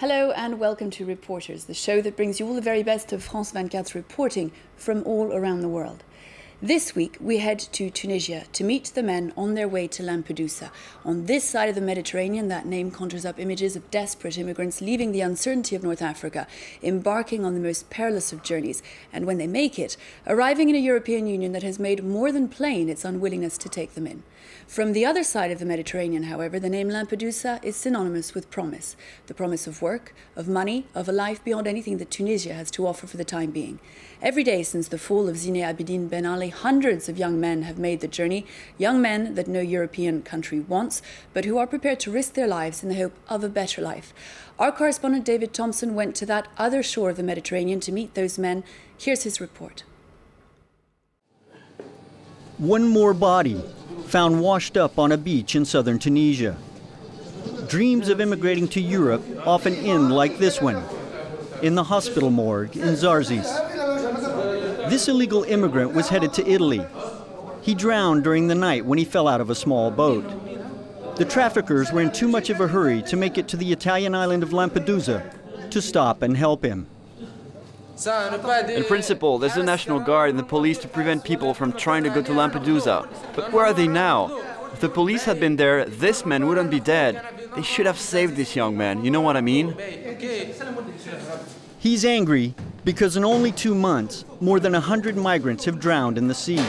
Hello and welcome to Reporters, the show that brings you all the very best of France 24's reporting from all around the world. This week we head to Tunisia to meet the men on their way to Lampedusa. On this side of the Mediterranean, that name conjures up images of desperate immigrants leaving the uncertainty of North Africa, embarking on the most perilous of journeys, and when they make it, arriving in a European Union that has made more than plain its unwillingness to take them in. From the other side of the Mediterranean, however, the name Lampedusa is synonymous with promise. The promise of work, of money, of a life beyond anything that Tunisia has to offer for the time being. Every day since the fall of Zine Abidine Ben Ali, hundreds of young men have made the journey, young men that no European country wants, but who are prepared to risk their lives in the hope of a better life. Our correspondent David Thompson went to that other shore of the Mediterranean to meet those men. Here's his report. One more body found washed up on a beach in southern Tunisia. Dreams of immigrating to Europe often end like this one, in the hospital morgue in Zarzis. This illegal immigrant was headed to Italy. He drowned during the night when he fell out of a small boat. The traffickers were in too much of a hurry to make it to the Italian island of Lampedusa to stop and help him. In principle, there's the National Guard and the police to prevent people from trying to go to Lampedusa. But where are they now? If the police had been there, this man wouldn't be dead. They should have saved this young man, you know what I mean? He's angry because in only 2 months, more than 100 migrants have drowned in the sea.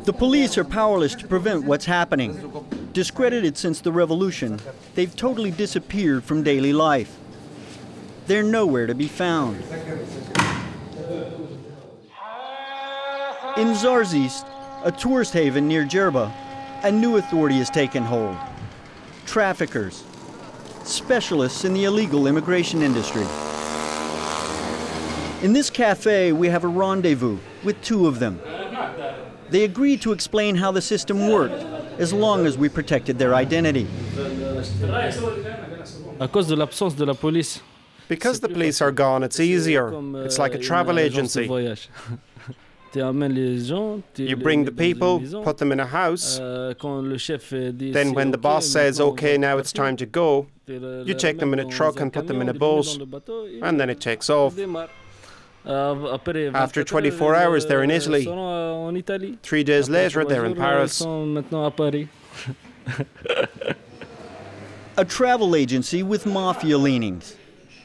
The police are powerless to prevent what's happening. Discredited since the revolution, they've totally disappeared from daily life. They're nowhere to be found. In Zarzis, a tourist haven near Djerba, a new authority has taken hold. Traffickers, specialists in the illegal immigration industry. In this cafe, we have a rendezvous with 2 of them. They agreed to explain how the system worked, as long as we protected their identity. Because the police are gone, it's easier. It's like a travel agency. You bring the people, put them in a house, then when the boss says, okay, now it's time to go, you take them in a truck and put them in a boat, and then it takes off. After 24 hours, they're in Italy. 3 days later, they're in Paris. A travel agency with mafia leanings.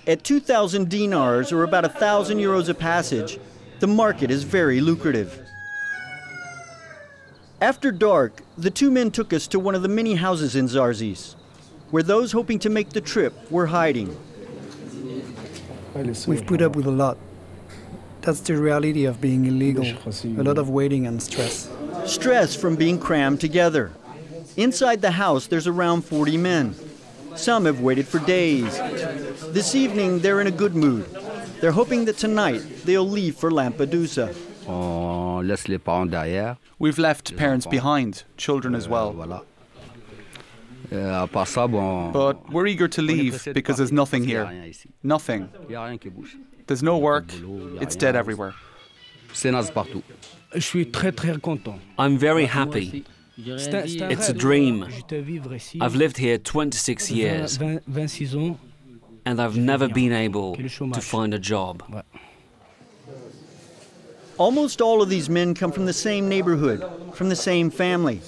At 2,000 dinars, or about 1,000 euros a passage, the market is very lucrative. After dark, the 2 men took us to one of the many houses in Zarzis, where those hoping to make the trip were hiding. We've put up with a lot. That's the reality of being illegal. A lot of waiting and stress. Stress from being crammed together. Inside the house, there's around 40 men. Some have waited for days. This evening, they're in a good mood. They're hoping that tonight they'll leave for Lampedusa. We've left parents behind, children as well. But we're eager to leave because there's nothing here. Nothing. There's no work. It's dead everywhere. I'm very happy. It's a dream. I've lived here 26 years, and I've never been able to find a job. Almost all of these men come from the same neighborhood, from the same family.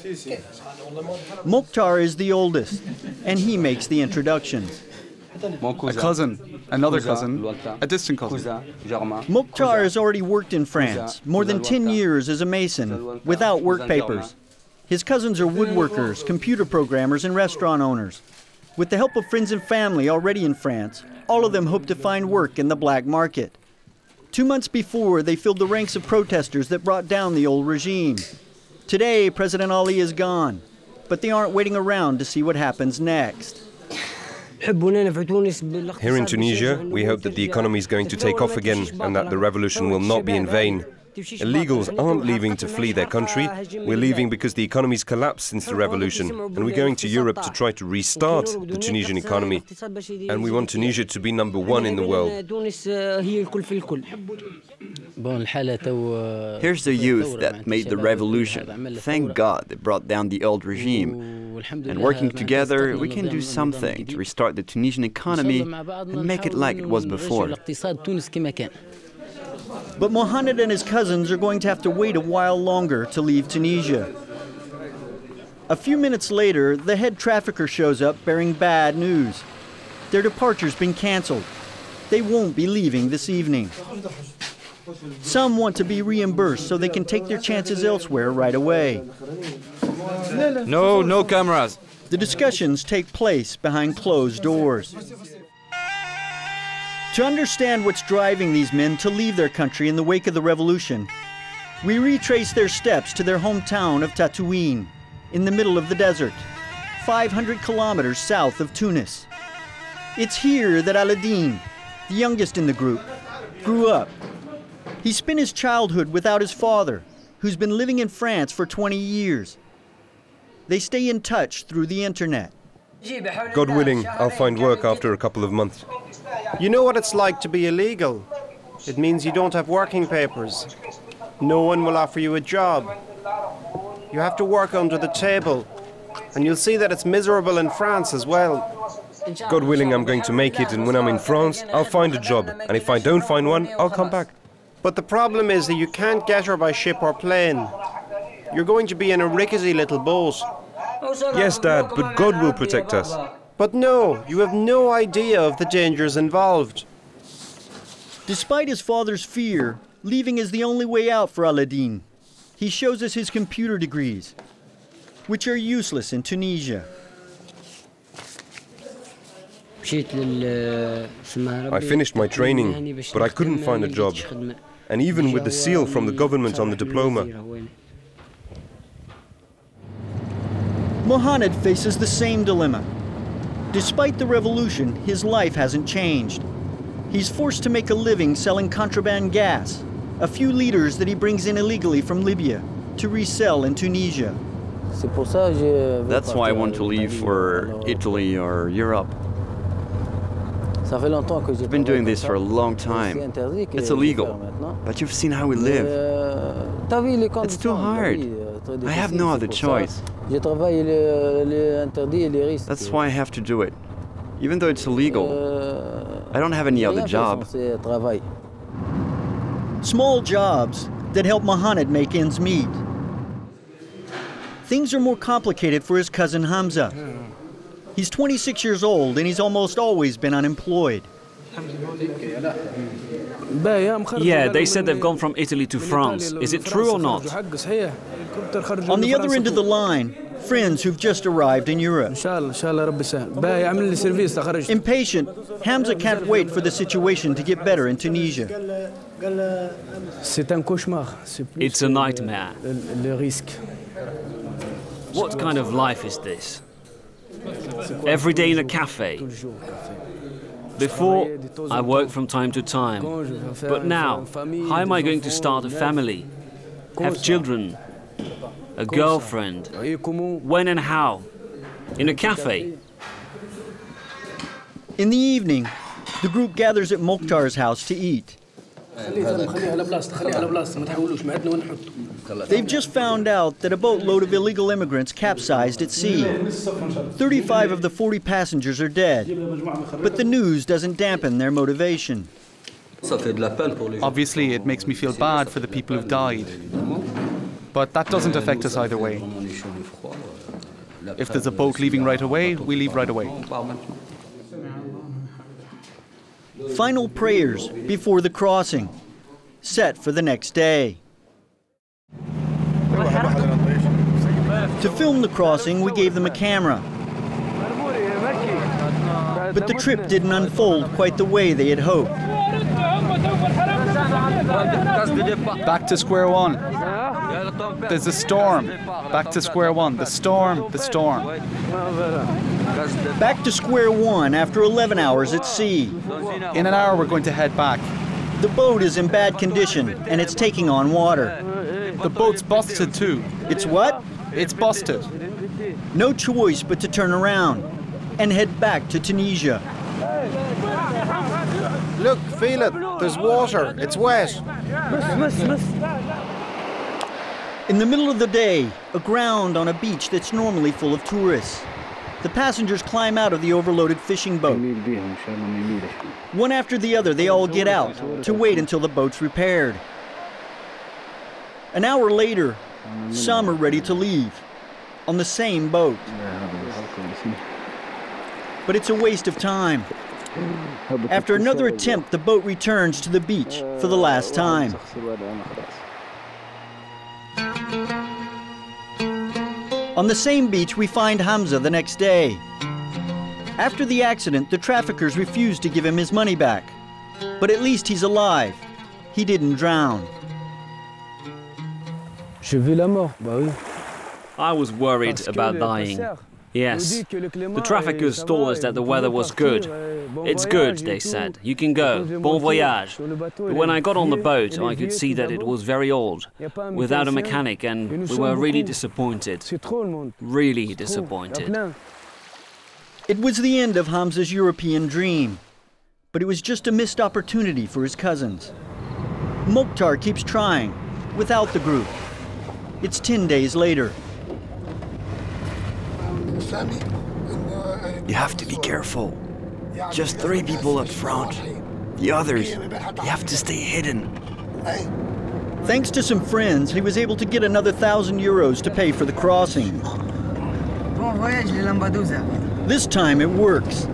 Mokhtar is the oldest, and he makes the introductions. A cousin, another cousin, a distant cousin. Mokhtar has already worked in France, more than 10 years as a mason, without work papers. His cousins are woodworkers, computer programmers, and restaurant owners. With the help of friends and family already in France, all of them hope to find work in the black market. 2 months before, they filled the ranks of protesters that brought down the old regime. Today, President Ali is gone, but they aren't waiting around to see what happens next. Here in Tunisia, we hope that the economy is going to take off again and that the revolution will not be in vain. Illegals aren't leaving to flee their country. We're leaving because the economy's collapsed since the revolution, and we're going to Europe to try to restart the Tunisian economy. And we want Tunisia to be #1 in the world. Here's the youth that made the revolution. Thank God they brought down the old regime. And working together, we can do something to restart the Tunisian economy and make it like it was before. But Mohamed and his cousins are going to have to wait a while longer to leave Tunisia. A few minutes later, the head trafficker shows up bearing bad news. Their departure's been canceled. They won't be leaving this evening. Some want to be reimbursed so they can take their chances elsewhere right away. No cameras. The discussions take place behind closed doors. To understand what's driving these men to leave their country in the wake of the revolution, we retrace their steps to their hometown of Tatouine, in the middle of the desert, 500 kilometers south of Tunis. It's here that Aladdin, the youngest in the group, grew up. He spent his childhood without his father, who's been living in France for 20 years. They stay in touch through the internet. God willing, I'll find work after a couple of months. You know what it's like to be illegal. It means you don't have working papers. No one will offer you a job. You have to work under the table. And you'll see that it's miserable in France as well. God willing, I'm going to make it, and when I'm in France, I'll find a job. And if I don't find one, I'll come back. But the problem is that you can't get her by ship or plane. You're going to be in a rickety little boat. Yes, Dad, but God will protect us. But no, you have no idea of the dangers involved. Despite his father's fear, leaving is the only way out for Aladdin. He shows us his computer degrees, which are useless in Tunisia. I finished my training, but I couldn't find a job. And even with the seal from the government on the diploma. Mohamed faces the same dilemma. Despite the revolution, his life hasn't changed. He's forced to make a living selling contraband gas, a few liters that he brings in illegally from Libya to resell in Tunisia. That's why I want to leave for Italy or Europe. I've been doing this for a long time. It's illegal, but you've seen how we live. It's too hard. I have no other choice. That's why I have to do it. Even though it's illegal, I don't have any other job. Small jobs that help Mohamed make ends meet. Things are more complicated for his cousin Hamza. He's 26 years old and he's almost always been unemployed. Yeah, they said they've gone from Italy to France. Is it true or not? On the other end of the line, friends who've just arrived in Europe. Impatient, Hamza can't wait for the situation to get better in Tunisia. It's a nightmare. What kind of life is this? Every day in a cafe. Before, I worked from time to time. But now, how am I going to start a family? Have children? A girlfriend? When and how? In a cafe? In the evening, the group gathers at Mokhtar's house to eat. They've just found out that a boatload of illegal immigrants capsized at sea. 35 of the 40 passengers are dead, but the news doesn't dampen their motivation. Obviously, it makes me feel bad for the people who've died. But that doesn't affect us either way. If there's a boat leaving right away, we leave right away. Final prayers before the crossing, set for the next day. To film the crossing, we gave them a camera. But the trip didn't unfold quite the way they had hoped. Back to square one. There's a storm. Back to square one. The storm, the storm. Back to square one after 11 hours at sea. In an hour, we're going to head back. The boat is in bad condition, and it's taking on water. The boat's busted too. It's what? It's busted. No choice but to turn around and head back to Tunisia. Look, feel it. There's water. It's wet. In the middle of the day, aground on a beach that's normally full of tourists. The passengers climb out of the overloaded fishing boat. One after the other, they all get out to wait until the boat's repaired. An hour later, some are ready to leave on the same boat. But it's a waste of time. After another attempt, the boat returns to the beach for the last time. On the same beach, we find Hamza the next day. After the accident, the traffickers refused to give him his money back. But at least he's alive. He didn't drown. I was worried about dying. Yes. The traffickers told us that the weather was good. It's good, they said. You can go. Bon voyage. But when I got on the boat, I could see that it was very old, without a mechanic, and we were really disappointed. Really disappointed. It was the end of Hamza's European dream, but it was just a missed opportunity for his cousins. Mokhtar keeps trying, without the group. It's 10 days later. You have to be careful. Just 3 people up front. The others, they have to stay hidden. Thanks to some friends, he was able to get another 1,000 euros to pay for the crossing. This time it works.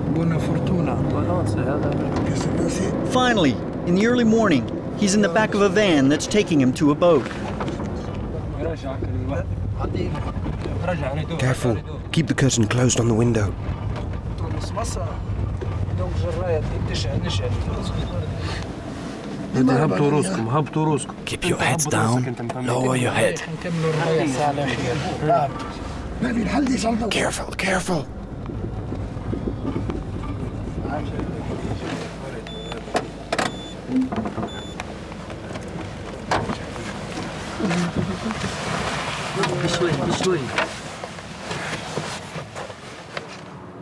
Finally, in the early morning, he's in the back of a van that's taking him to a boat. Careful. Keep the curtain closed on the window. Keep your heads down. Lower your head. Careful, careful.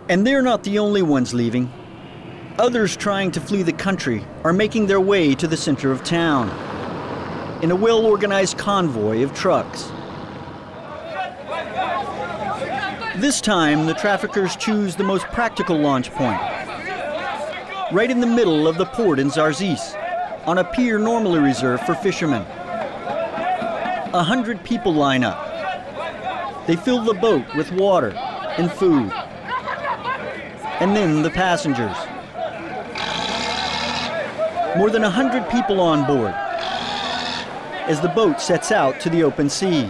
And they're not the only ones leaving. Others trying to flee the country are making their way to the center of town in a well-organized convoy of trucks. This time, the traffickers choose the most practical launch point, right in the middle of the port in Zarzis, on a pier normally reserved for fishermen. 100 people line up. They fill the boat with water and food. And then the passengers. More than 100 people on board as the boat sets out to the open sea.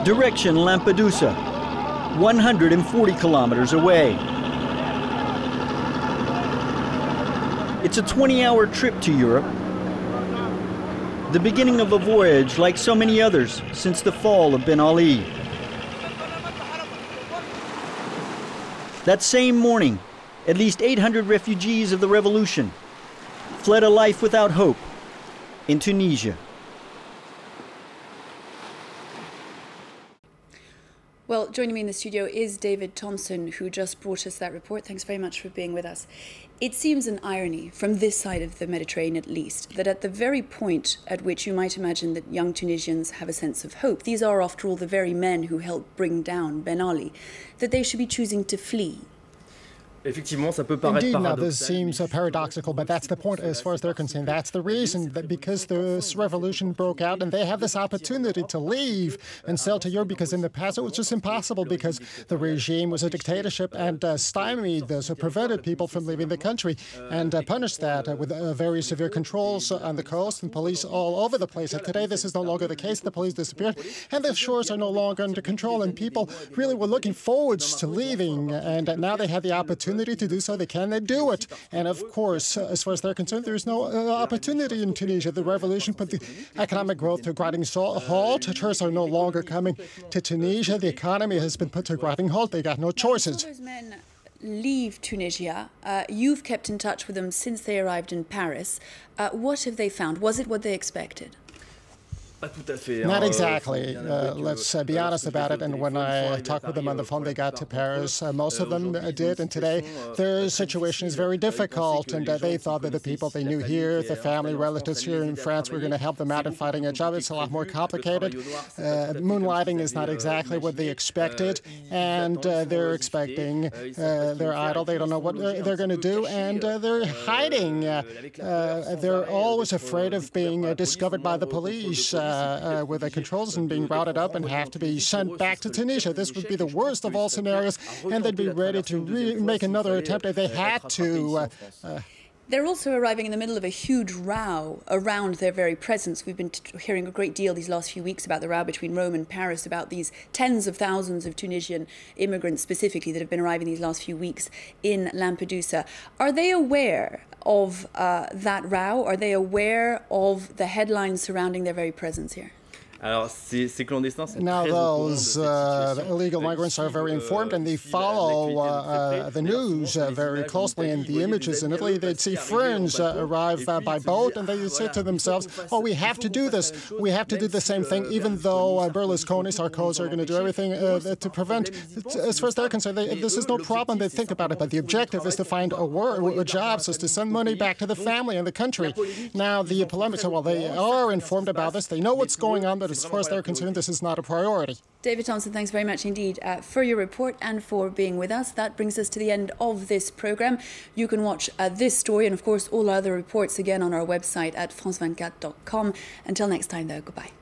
Direction Lampedusa, 140 kilometers away. It's a 20-hour trip to Europe. The beginning of a voyage like so many others since the fall of Ben Ali. That same morning, at least 800 refugees of the revolution fled a life without hope in Tunisia. Well, joining me in the studio is David Thompson, who just brought us that report. Thanks very much for being with us. It seems an irony, from this side of the Mediterranean at least, that at the very point at which you might imagine that young Tunisians have a sense of hope, these are, after all, the very men who helped bring down Ben Ali, that they should be choosing to flee. Indeed, now this seems paradoxical, but that's the point as far as they're concerned. That's the reason, that because this revolution broke out and they have this opportunity to leave and sail to Europe, because in the past it was just impossible because the regime was a dictatorship and stymied this, or prevented people from leaving the country, and punished that with very severe controls on the coast and police all over the place. And today this is no longer the case. The police disappeared and the shores are no longer under control, and people really were looking forward to leaving, and now they have the opportunity to do so. They can, they do it. And of course, as far as they're concerned, there's no opportunity in Tunisia. The revolution put the economic growth to a grinding halt. Tourists are no longer coming to Tunisia. The economy has been put to a grinding halt. They got no choices. Those men leave Tunisia. You've kept in touch with them since they arrived in Paris. What have they found? Was it what they expected? Not exactly. Let's be honest about it. And when I talked with them on the phone, they got to Paris. Most of them did. And today, their situation is very difficult. And they thought that the people they knew here, the family, relatives here in France, were going to help them out in finding a job. It's a lot more complicated. Moonlighting is not exactly what they expected. And they're expecting, they're idle. They don't know what they're going to do. And they're hiding. They're always afraid of being discovered by the police. With the controls and being routed up and have to be sent back to Tunisia. This would be the worst of all scenarios, and they'd be ready to make another attempt if they had to. They're also arriving in the middle of a huge row around their very presence. We've been hearing a great deal these last few weeks about the row between Rome and Paris, about these tens of thousands of Tunisian immigrants specifically that have been arriving these last few weeks in Lampedusa. Are they aware of that row? Are they aware of the headlines surrounding their very presence here? Now those illegal migrants are very informed and they follow the news very closely, and the images in Italy, they'd see friends arrive by boat and they say to themselves, oh, we have to do this. We have to do the same thing, even though Berlusconi, Sarkozy are going to do everything to prevent. As far as they're concerned, this is no problem. They think about it, but the objective is to find a job, so is to send money back to the family and the country. Now, the polemics are, well, they are informed about this. They know what's going on, but as far as they're concerned, this is not a priority. David Thompson, thanks very much indeed for your report and for being with us. That brings us to the end of this programme. You can watch this story and, of course, all other reports again on our website at france24.com. Until next time, though, goodbye.